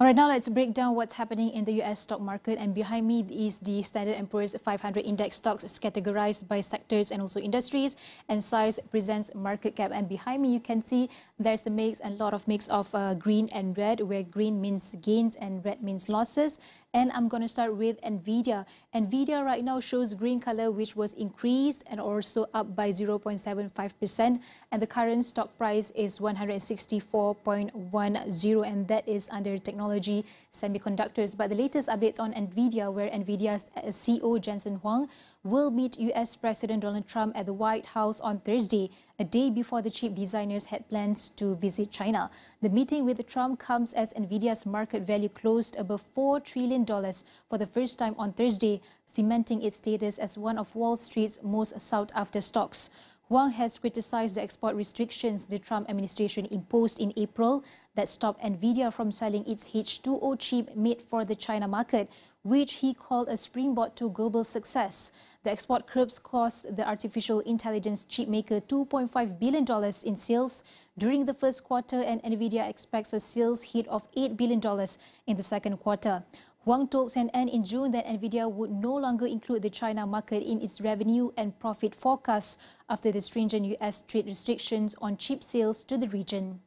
All right, now let's break down what's happening in the US stock market. And behind me is the Standard & Poor's 500 index stocks categorized by sectors and also industries. And size presents market cap. And behind me, you can see there's a mix and lot of mix of green and red, where green means gains and red means losses. And I'm going to start with Nvidia. Nvidia right now shows green color, which was increased and also up by 0.75%. And the current stock price is 164.10, and that is under technology semiconductors. But the latest updates on Nvidia, where Nvidia's CEO Jensen Huang will meet US President Donald Trump at the White House on Thursday, a day before the chip designers had plans to visit China. The meeting with Trump comes as Nvidia's market value closed above $4 trillion for the first time on Thursday, cementing its status as one of Wall Street's most sought-after stocks. Huang has criticized the export restrictions the Trump administration imposed in April that stopped Nvidia from selling its H2O chip made for the China market, which he called a springboard to global success. The export curbs cost the artificial intelligence chip maker $2.5 billion in sales during the first quarter, and Nvidia expects a sales hit of $8 billion in the second quarter. Huang told CNN in June that Nvidia would no longer include the China market in its revenue and profit forecasts after the stringent US trade restrictions on chip sales to the region.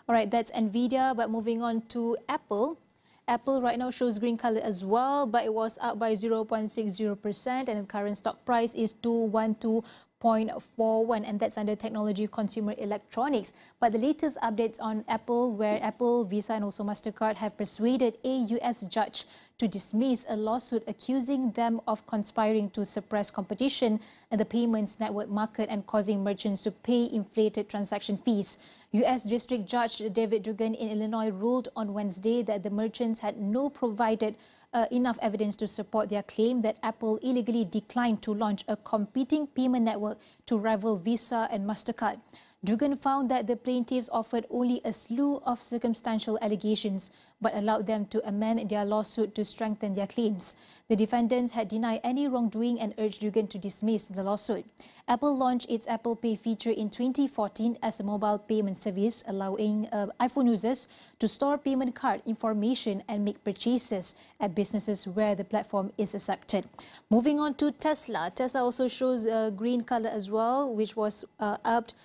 All right, that's Nvidia, but moving on to Apple. Apple right now shows green color as well, but it was up by 0.60%, and the current stock price is 212.41, and that's under technology consumer electronics. But the latest updates on Apple, where Apple, Visa and also MasterCard have persuaded a US judge to dismiss a lawsuit accusing them of conspiring to suppress competition in the payments network market and causing merchants to pay inflated transaction fees. US District Judge David Dugan in Illinois ruled on Wednesday that the merchants had not provided enough evidence to support their claim that Apple illegally declined to launch a competing payment network to rival Visa and MasterCard. Dugan found that the plaintiffs offered only a slew of circumstantial allegations, but allowed them to amend their lawsuit to strengthen their claims. The defendants had denied any wrongdoing and urged Dugan to dismiss the lawsuit. Apple launched its Apple Pay feature in 2014 as a mobile payment service, allowing iPhone users to store payment card information and make purchases at businesses where the platform is accepted. Moving on to Tesla. Tesla also shows green color as well, which was upped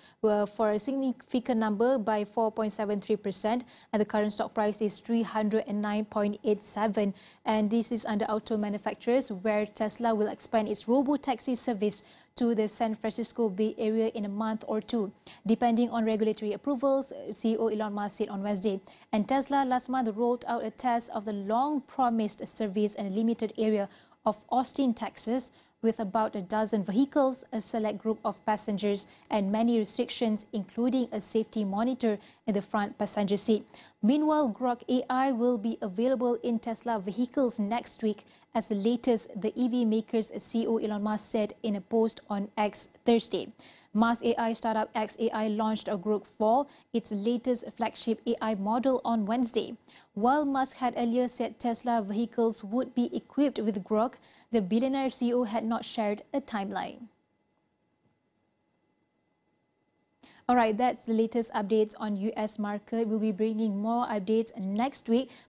for a significant number by 4.73%, and the current stock price is 309.87, and this is under auto manufacturers, where Tesla will expand its robo-taxi service to the San Francisco Bay Area in a month or two, depending on regulatory approvals, CEO Elon Musk said on Wednesday. And Tesla last month rolled out a test of the long-promised service in a limited area of Austin, Texas, with about a dozen vehicles, a select group of passengers, and many restrictions, including a safety monitor in the front passenger seat. Meanwhile, Grok AI will be available in Tesla vehicles next week, as the latest, the EV maker's CEO Elon Musk said in a post on X Thursday. Musk AI startup xAI launched a Grok 4, its latest flagship AI model, on Wednesday. While Musk had earlier said Tesla vehicles would be equipped with Grok, the billionaire CEO had not shared a timeline. All right, that's the latest updates on US market. We'll be bringing more updates next week.